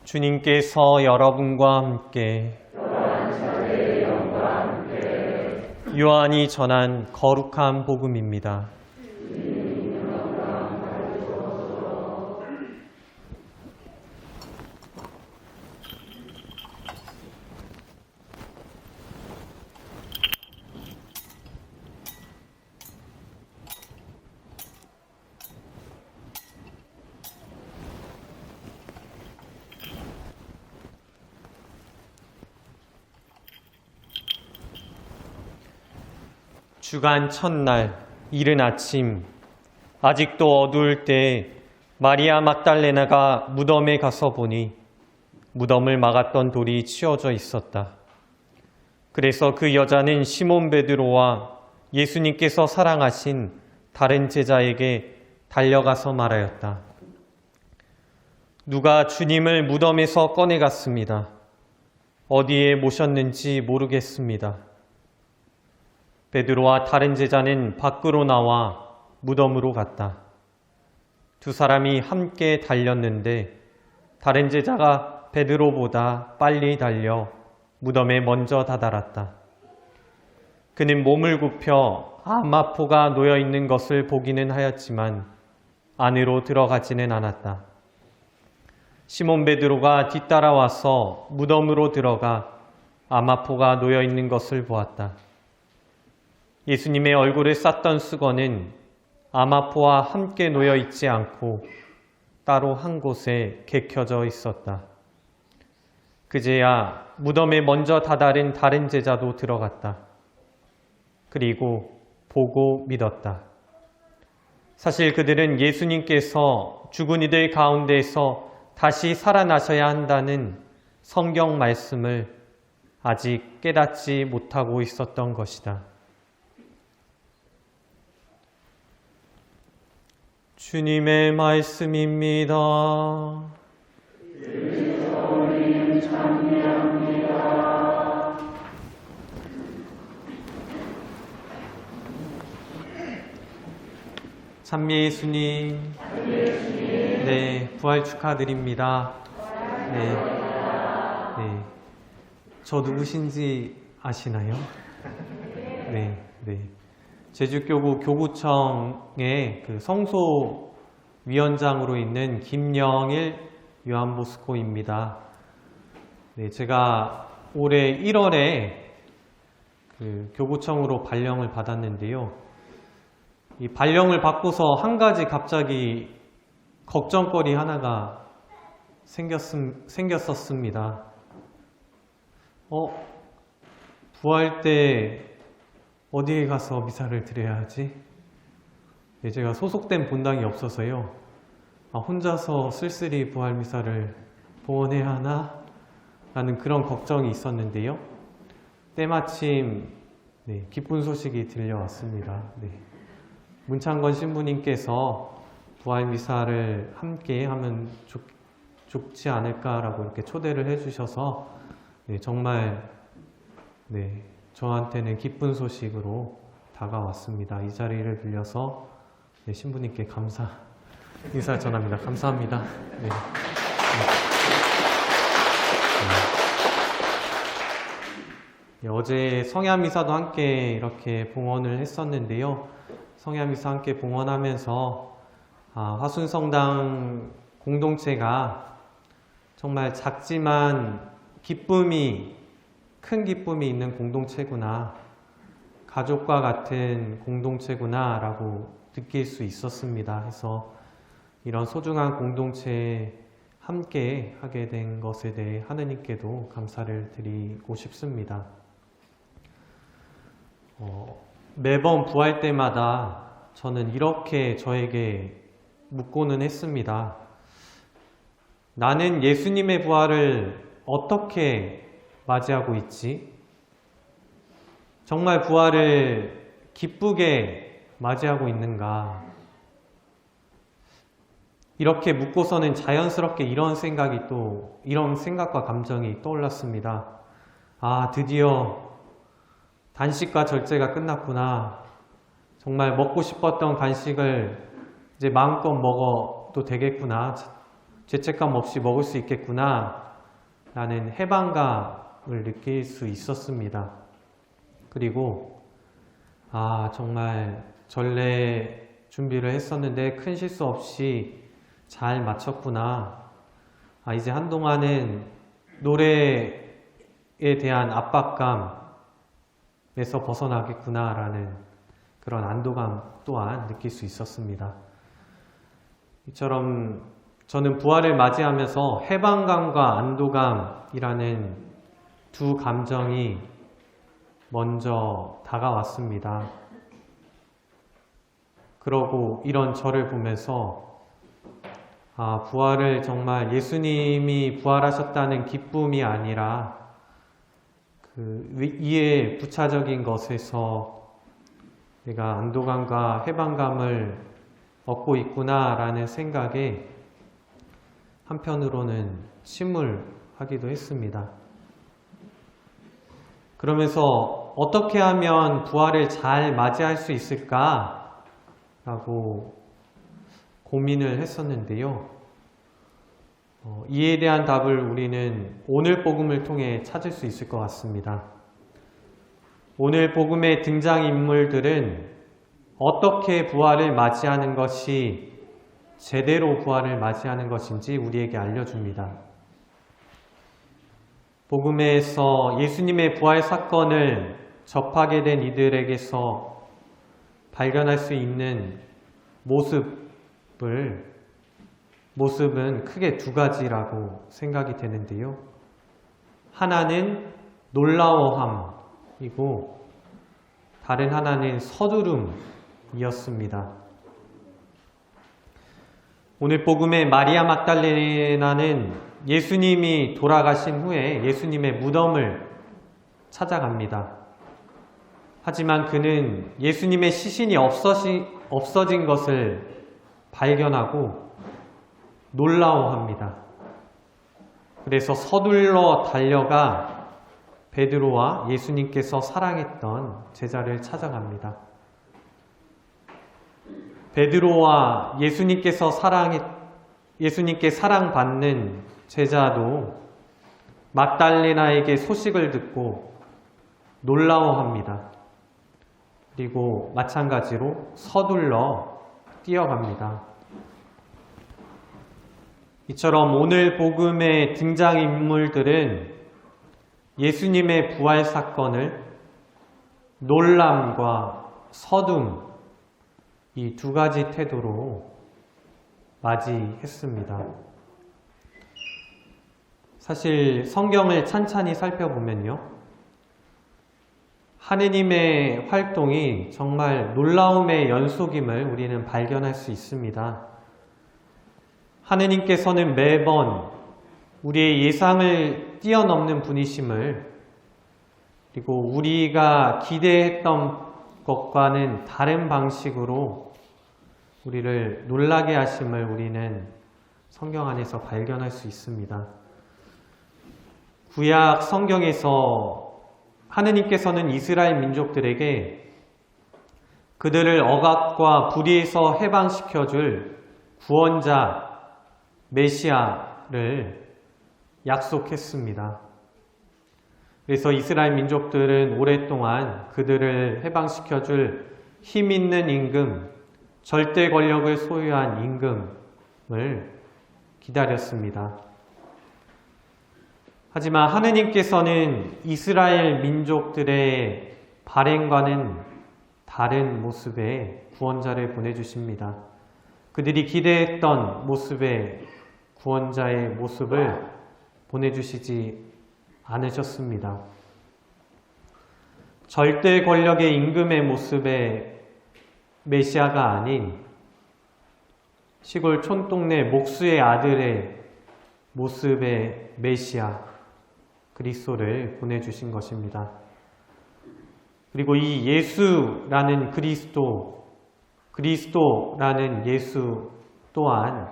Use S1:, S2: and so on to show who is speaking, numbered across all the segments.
S1: 주님께서 여러분과 함께 요한이 전한 거룩한 복음입니다. 주간 첫날 이른 아침, 아직도 어두울 때 마리아 막달레나가 무덤에 가서 보니 무덤을 막았던 돌이 치워져 있었다. 그래서 그 여자는 시몬 베드로와 예수님께서 사랑하신 다른 제자에게 달려가서 말하였다. 누가 주님을 무덤에서 꺼내갔습니다. 어디에 모셨는지 모르겠습니다. 베드로와 다른 제자는 밖으로 나와 무덤으로 갔다. 두 사람이 함께 달렸는데 다른 제자가 베드로보다 빨리 달려 무덤에 먼저 다다랐다. 그는 몸을 굽혀 암마포가 놓여 있는 것을 보기는 하였지만 안으로 들어가지는 않았다. 시몬 베드로가 뒤따라와서 무덤으로 들어가 암마포가 놓여 있는 것을 보았다. 예수님의 얼굴을 쌌던 수건은 암마포와 함께 놓여 있지 않고 따로 한 곳에 개켜져 있었다. 그제야 무덤에 먼저 다다른 다른 제자도 들어갔다. 그리고 보고 믿었다. 사실 그들은 예수님께서 죽은 이들 가운데에서 다시 살아나셔야 한다는 성경 말씀을 아직 깨닫지 못하고 있었던 것이다. 주님의 말씀입니다.
S2: 그리스도님 찬미합니다.
S1: 찬미 예수님. 네, 부활 축하드립니다. 네. 저 누구신지 아시나요? 네. 제주교구 교구청의 그 성소위원장으로 있는 김영일 요한보스코입니다. 네, 제가 올해 1월에 그 교구청으로 발령을 받았는데요. 이 발령을 받고서 한 가지 갑자기 걱정거리 하나가 생겼었습니다. 부활 때 어디에 가서 미사를 드려야 하지? 제가 소속된 본당이 없어서요. 혼자서 쓸쓸히 부활 미사를 봉헌해야 하나? 라는 그런 걱정이 있었는데요. 때마침 기쁜 소식이 들려왔습니다. 문창건 신부님께서 부활 미사를 함께 하면 좋지 않을까라고 이렇게 초대를 해주셔서 정말 저한테는 기쁜 소식으로 다가왔습니다. 이 자리를 빌려서 신부님께 감사 인사 전합니다. 감사합니다. 어제 성야미사도 함께 이렇게 봉헌을 했었는데요. 성야미사 함께 봉헌하면서 화순성당 공동체가 정말 작지만 큰 기쁨이 있는 공동체구나, 가족과 같은 공동체구나 라고 느낄 수 있었습니다. 해서 이런 소중한 공동체에 함께 하게 된 것에 대해 하느님께도 감사를 드리고 싶습니다. 매번 부활 때마다 저는 이렇게 저에게 묻고는 했습니다. 나는 예수님의 부활을 어떻게 맞이하고 있지? 정말 부활을 기쁘게 맞이하고 있는가? 이렇게 묻고서는 자연스럽게 이런 생각과 감정이 떠올랐습니다. 드디어 단식과 절제가 끝났구나. 정말 먹고 싶었던 간식을 이제 마음껏 먹어도 되겠구나. 죄책감 없이 먹을 수 있겠구나 라는 해방감을 느낄 수 있었습니다. 그리고 정말 전례 준비를 했었는데 큰 실수 없이 잘 마쳤구나. 이제 한동안은 노래에 대한 압박감에서 벗어나겠구나 라는 그런 안도감 또한 느낄 수 있었습니다. 이처럼 저는 부활을 맞이하면서 해방감과 안도감이라는 두 감정이 먼저 다가왔습니다. 그러고 이런 저를 보면서 부활을 정말 예수님이 부활하셨다는 기쁨이 아니라 이에 부차적인 것에서 내가 안도감과 해방감을 얻고 있구나라는 생각에 한편으로는 침울하기도 했습니다. 그러면서 어떻게 하면 부활을 잘 맞이할 수 있을까라고 고민을 했었는데요. 이에 대한 답을 우리는 오늘 복음을 통해 찾을 수 있을 것 같습니다. 오늘 복음의 등장인물들은 어떻게 부활을 맞이하는 것이 제대로 부활을 맞이하는 것인지 우리에게 알려줍니다. 복음에서 예수님의 부활 사건을 접하게 된 이들에게서 발견할 수 있는 모습은 크게 두 가지라고 생각이 되는데요. 하나는 놀라워함이고 다른 하나는 서두름이었습니다. 오늘 복음의 마리아 막달레나는 예수님이 돌아가신 후에 예수님의 무덤을 찾아갑니다. 하지만 그는 예수님의 시신이 없어진 것을 발견하고 놀라워합니다. 그래서 서둘러 달려가 베드로와 예수님께서 사랑했던 제자를 찾아갑니다. 베드로와 예수님께 사랑받는 제자도 막달레나에게 소식을 듣고 놀라워합니다. 그리고 마찬가지로 서둘러 뛰어갑니다. 이처럼 오늘 복음의 등장인물들은 예수님의 부활 사건을 놀람과 서둠 이 두 가지 태도로 맞이했습니다. 사실 성경을 찬찬히 살펴보면요. 하느님의 활동이 정말 놀라움의 연속임을 우리는 발견할 수 있습니다. 하느님께서는 매번 우리의 예상을 뛰어넘는 분이심을, 그리고 우리가 기대했던 것과는 다른 방식으로 우리를 놀라게 하심을 우리는 성경 안에서 발견할 수 있습니다. 구약 성경에서 하느님께서는 이스라엘 민족들에게 그들을 억압과 불의에서 해방시켜줄 구원자 메시아를 약속했습니다. 그래서 이스라엘 민족들은 오랫동안 그들을 해방시켜줄 힘 있는 임금, 절대 권력을 소유한 임금을 기다렸습니다. 하지만 하느님께서는 이스라엘 민족들의 발행과는 다른 모습의 구원자를 보내주십니다. 그들이 기대했던 모습의 구원자의 모습을 보내주시지 않으셨습니다. 절대 권력의 임금의 모습의 메시아가 아닌 시골 촌동네 목수의 아들의 모습의 메시아 그리스도를 보내주신 것입니다. 그리고 이 예수라는 그리스도라는 예수 또한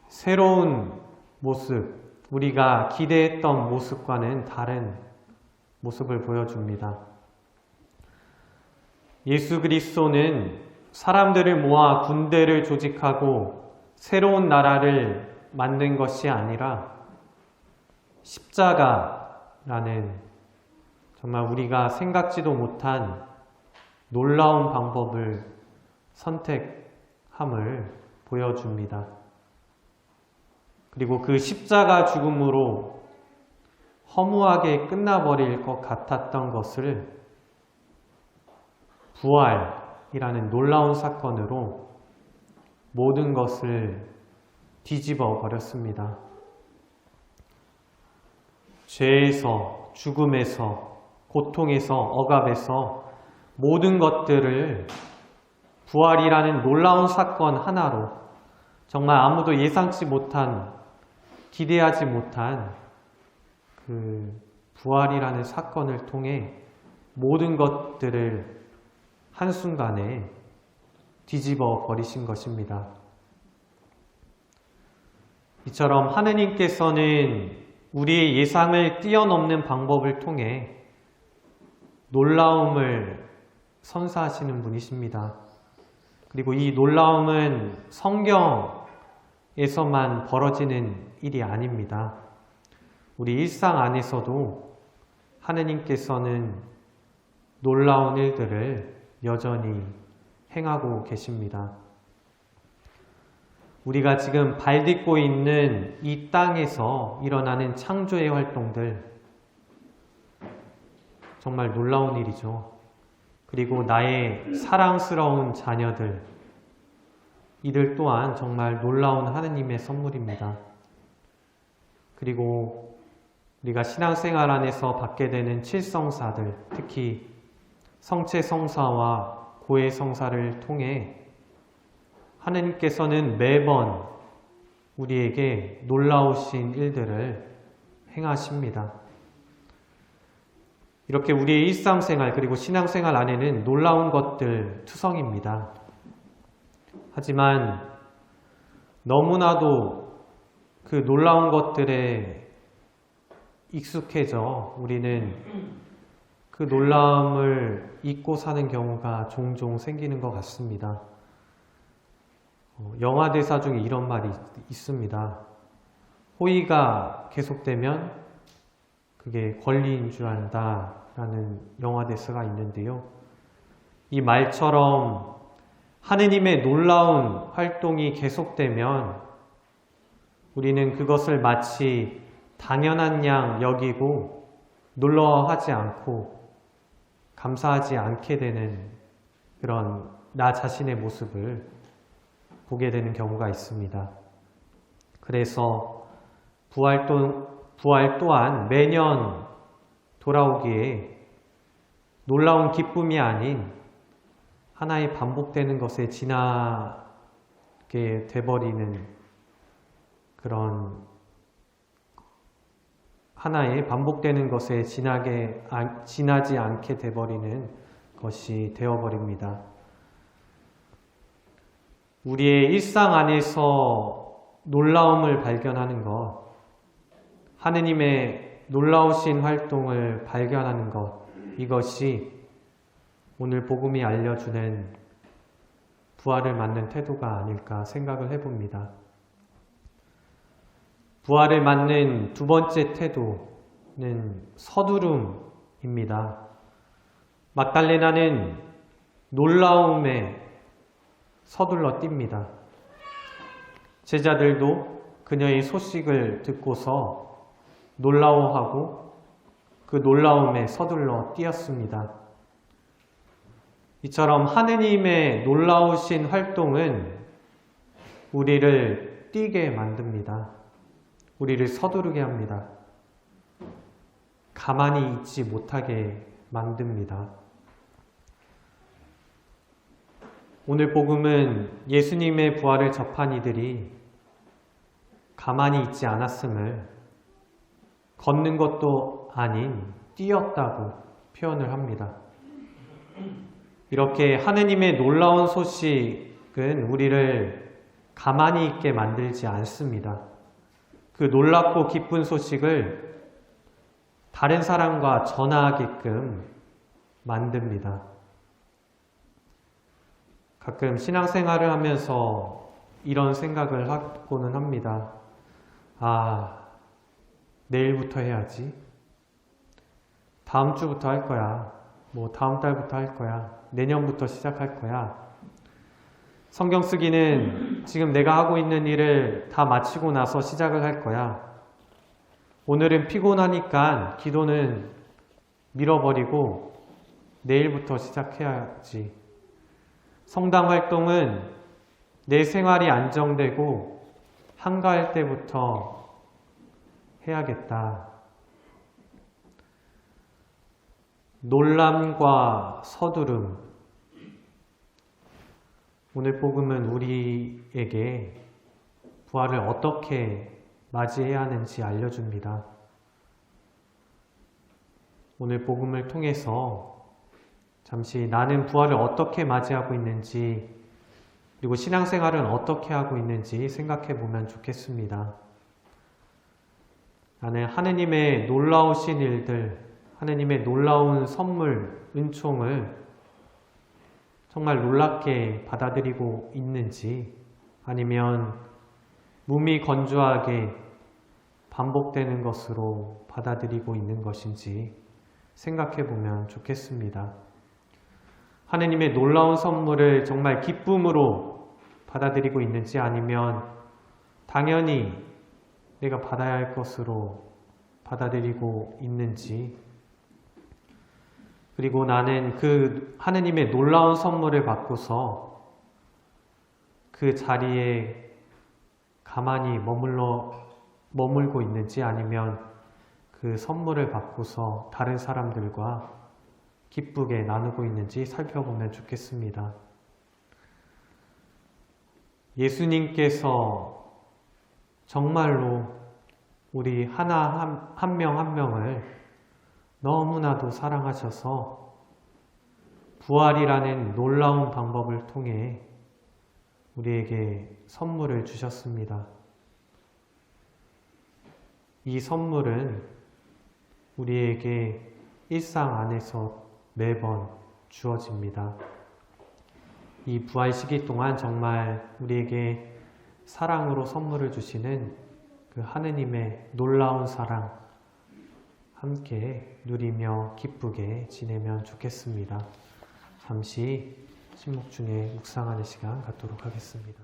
S1: 새로운 모습, 우리가 기대했던 모습과는 다른 모습을 보여줍니다. 예수 그리스도는 사람들을 모아 군대를 조직하고 새로운 나라를 만든 것이 아니라 십자가라는 정말 우리가 생각지도 못한 놀라운 방법을 선택함을 보여줍니다. 그리고 그 십자가 죽음으로 허무하게 끝나버릴 것 같았던 것을 부활이라는 놀라운 사건으로 모든 것을 뒤집어 버렸습니다. 죄에서, 죽음에서, 고통에서, 억압에서 모든 것들을 부활이라는 놀라운 사건 하나로 정말 아무도 예상치 못한, 기대하지 못한 그 부활이라는 사건을 통해 모든 것들을 한순간에 뒤집어 버리신 것입니다. 이처럼 하느님께서는 우리의 예상을 뛰어넘는 방법을 통해 놀라움을 선사하시는 분이십니다. 그리고 이 놀라움은 성경에서만 벌어지는 일이 아닙니다. 우리 일상 안에서도 하느님께서는 놀라운 일들을 여전히 행하고 계십니다. 우리가 지금 발딛고 있는 이 땅에서 일어나는 창조의 활동들, 정말 놀라운 일이죠. 그리고 나의 사랑스러운 자녀들, 이들 또한 정말 놀라운 하느님의 선물입니다. 그리고 우리가 신앙생활 안에서 받게 되는 칠성사들, 특히 성체성사와 고해성사를 통해 하느님께서는 매번 우리에게 놀라우신 일들을 행하십니다. 이렇게 우리의 일상생활 그리고 신앙생활 안에는 놀라운 것들 투성입니다. 하지만 너무나도 그 놀라운 것들에 익숙해져 우리는 그 놀라움을 잊고 사는 경우가 종종 생기는 것 같습니다. 영화 대사 중에 이런 말이 있습니다. 호의가 계속되면 그게 권리인 줄 안다 라는 영화 대사가 있는데요. 이 말처럼 하느님의 놀라운 활동이 계속되면 우리는 그것을 마치 당연한 양 여기고 놀라워하지 않고 감사하지 않게 되는 그런 나 자신의 모습을 보게 되는 경우가 있습니다. 그래서 부활 또한 매년 돌아오기에 놀라운 기쁨이 아닌 하나의 반복되는 것에 지나게 돼버리는 그런 하나의 반복되는 것에 지나지 않게 돼버리는 것이 되어버립니다. 우리의 일상 안에서 놀라움을 발견하는 것, 하느님의 놀라우신 활동을 발견하는 것, 이것이 오늘 복음이 알려주는 부활을 맞는 태도가 아닐까 생각을 해봅니다. 부활을 맞는 두 번째 태도는 서두름입니다. 막달레나는 놀라움에 서둘러 뜁니다. 제자들도 그녀의 소식을 듣고서 놀라워하고 그 놀라움에 서둘러 뛰었습니다. 이처럼 하느님의 놀라우신 활동은 우리를 뛰게 만듭니다. 우리를 서두르게 합니다. 가만히 있지 못하게 만듭니다. 오늘 복음은 예수님의 부활을 접한 이들이 가만히 있지 않았음을 걷는 것도 아닌 뛰었다고 표현을 합니다. 이렇게 하느님의 놀라운 소식은 우리를 가만히 있게 만들지 않습니다. 그 놀랍고 기쁜 소식을 다른 사람과 전하게끔 만듭니다. 가끔 신앙생활을 하면서 이런 생각을 하고는 합니다. 내일부터 해야지. 다음 주부터 할 거야. 뭐 다음 달부터 할 거야. 내년부터 시작할 거야. 성경 쓰기는 지금 내가 하고 있는 일을 다 마치고 나서 시작을 할 거야. 오늘은 피곤하니까 기도는 밀어버리고 내일부터 시작해야지. 성당 활동은 내 생활이 안정되고 한가할 때부터 해야겠다. 놀람과 서두름. 오늘 복음은 우리에게 부활을 어떻게 맞이해야 하는지 알려줍니다. 오늘 복음을 통해서 잠시 나는 부활을 어떻게 맞이하고 있는지, 그리고 신앙생활은 어떻게 하고 있는지 생각해 보면 좋겠습니다. 나는 하느님의 놀라우신 일들, 하느님의 놀라운 선물, 은총을 정말 놀랍게 받아들이고 있는지, 아니면 무미건조하게 반복되는 것으로 받아들이고 있는 것인지 생각해 보면 좋겠습니다. 하느님의 놀라운 선물을 정말 기쁨으로 받아들이고 있는지, 아니면 당연히 내가 받아야 할 것으로 받아들이고 있는지, 그리고 나는 그 하느님의 놀라운 선물을 받고서 그 자리에 가만히 머물고 있는지, 아니면 그 선물을 받고서 다른 사람들과 기쁘게 나누고 있는지 살펴보면 좋겠습니다. 예수님께서 정말로 우리 한 명 한 명을 너무나도 사랑하셔서 부활이라는 놀라운 방법을 통해 우리에게 선물을 주셨습니다. 이 선물은 우리에게 일상 안에서 매번 주어집니다. 이 부활 시기 동안 정말 우리에게 사랑으로 선물을 주시는 그 하느님의 놀라운 사랑 함께 누리며 기쁘게 지내면 좋겠습니다. 잠시 침묵 중에 묵상하는 시간 갖도록 하겠습니다.